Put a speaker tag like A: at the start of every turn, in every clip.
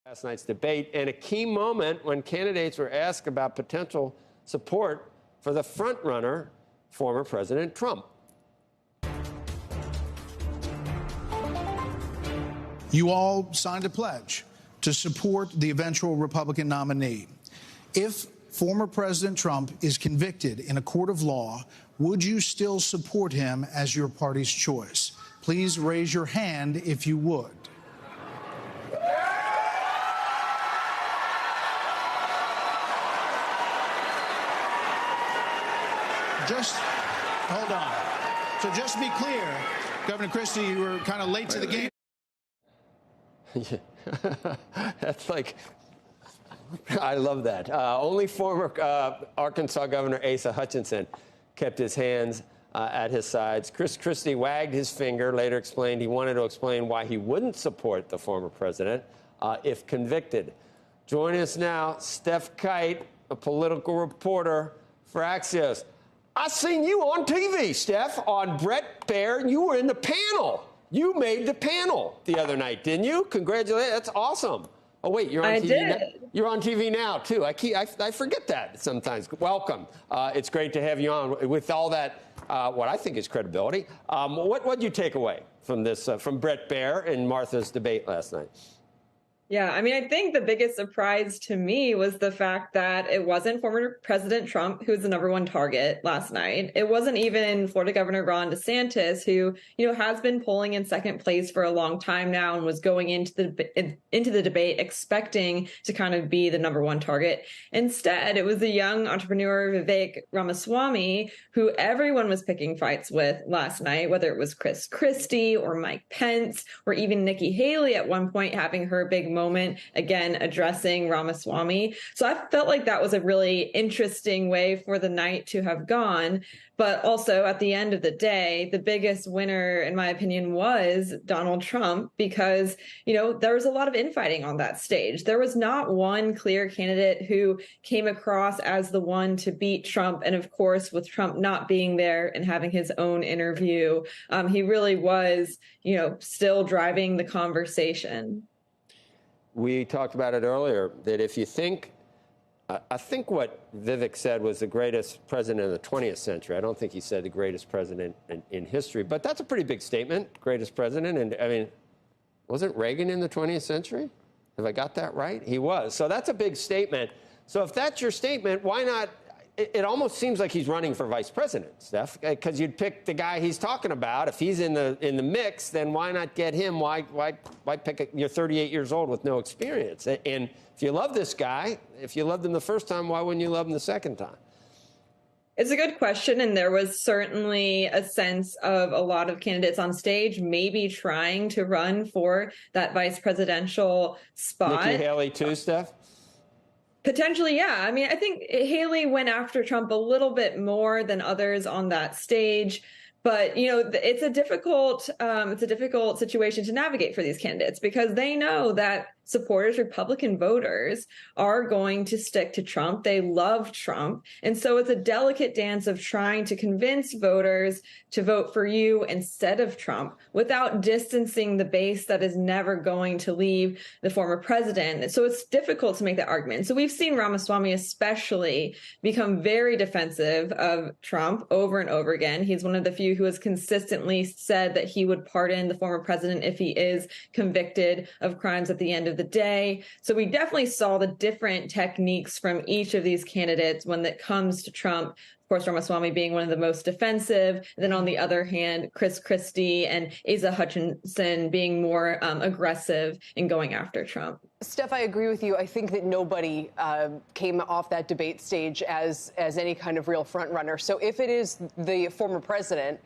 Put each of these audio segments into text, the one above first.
A: Last night's debate, and a key moment when candidates were asked about potential support for the frontrunner, former President Trump.
B: You all signed a pledge to support the eventual Republican nominee. If former President Trump is convicted in a court of law, would you still support him as your party's choice? Please raise your hand if you would. Just hold on. So just to be clear, Governor Christie, you were kind of late to the game.
A: That's like, I love that. Only former Arkansas Governor Asa Hutchinson kept his hands at his sides. Chris Christie wagged his finger, later explained he wanted to explain why he wouldn't support the former president if convicted. Joining us now, Stef Kight, a political reporter for Axios. I seen you on TV, Steph, on Bret Baier. You were in the panel. You made the panel the other night, didn't you? Congratulations. That's awesome. Oh, wait, you're on TV now? You're on TV now, too. I forget that sometimes. Welcome. It's great to have you on with all that, what I think is credibility. What'd you take away from this, from Bret Baier and Martha's debate last night?
C: Yeah, I mean, I think the biggest surprise to me was the fact that it wasn't former President Trump who was the #1 target last night. It wasn't even Florida Governor Ron DeSantis, who, has been polling in second place for a long time now and was going into the debate expecting to kind of be the #1 target. Instead, it was the young entrepreneur Vivek Ramaswamy, who everyone was picking fights with last night, whether it was Chris Christie or Mike Pence or even Nikki Haley at one point having her big moment, again, addressing Ramaswamy. So I felt like that was a really interesting way for the night to have gone. But also at the end of the day, the biggest winner, in my opinion, was Donald Trump, because, there was a lot of infighting on that stage. There was not one clear candidate who came across as the one to beat Trump. And of course, with Trump not being there and having his own interview, he really was, still driving the conversation.
A: We talked about it earlier, that if you think, I think what Vivek said was the greatest president in the 20th century. I don't think he said the greatest president in history, but that's a pretty big statement, greatest president. And I mean, wasn't Reagan in the 20th century? Have I got that right? He was. So that's a big statement. So if that's your statement, why not? It almost seems like he's running for vice president, Steph, because you'd pick the guy he's talking about. If he's in the mix, then why not get him? Why pick you're 38 years old with no experience? And if you love this guy, if you loved him the first time, why wouldn't you love him the second time?
C: It's a good question, and there was certainly a sense of a lot of candidates on stage maybe trying to run for that vice presidential spot.
A: Nikki Haley too, Steph?
C: Potentially, yeah. I mean, I think Haley went after Trump a little bit more than others on that stage. But, it's a difficult situation to navigate for these candidates, because they know that supporters, Republican voters, are going to stick to Trump. They love Trump. And so it's a delicate dance of trying to convince voters to vote for you instead of Trump without distancing the base that is never going to leave the former president. So it's difficult to make that argument. So we've seen Ramaswamy especially become very defensive of Trump over and over again. He's one of the few who has consistently said that he would pardon the former president if he is convicted of crimes at the end of the day. So we definitely saw the different techniques from each of these candidates when it comes to Trump. Of course, Ramaswamy being one of the most defensive. And then on the other hand, Chris Christie and Asa Hutchinson being more aggressive in going after Trump.
D: Steph, I agree with you. I think that nobody came off that debate stage as any kind of real front runner. So if it is the former president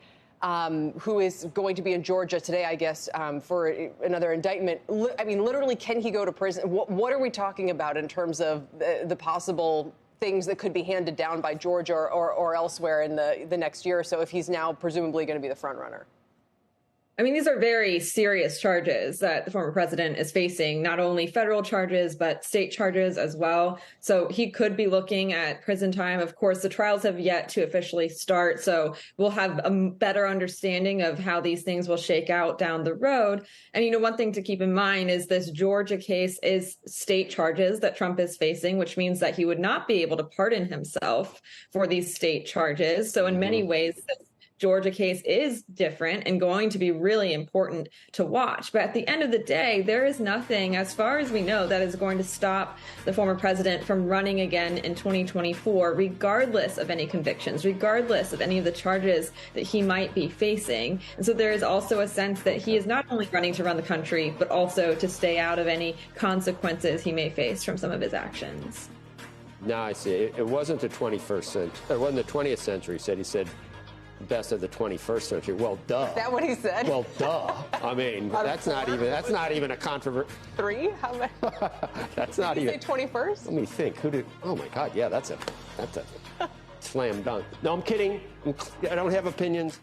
D: who is going to be in Georgia today, I guess, for another indictment, I mean, literally, can he go to prison? What are we talking about in terms of the possible things that could be handed down by Georgia or elsewhere in the next year or so if he's now presumably going to be the front runner?
C: I mean, these are very serious charges that the former president is facing, not only federal charges, but state charges as well. So he could be looking at prison time. Of course, the trials have yet to officially start. So we'll have a better understanding of how these things will shake out down the road. And, one thing to keep in mind is this Georgia case is state charges that Trump is facing, which means that he would not be able to pardon himself for these state charges. So in many ways, Georgia case is different and going to be really important to watch. But at the end of the day, there is nothing, as far as we know, that is going to stop the former president from running again in 2024, regardless of any convictions, regardless of any of the charges that he might be facing. And so there is also a sense that he is not only running to run the country, but also to stay out of any consequences he may face from some of his actions.
A: Now I see. It wasn't the 21st century. It wasn't the 20th century, he said best of the 21st century. Well, duh.
D: Is that what he said?
A: Well, duh. I mean, that's not even a controversy. 3?
D: How many?
A: That's not even.
D: Did you say 21st?
A: Let me think. Oh my God. Yeah, that's a slam dunk. No, I'm kidding. I don't have opinions.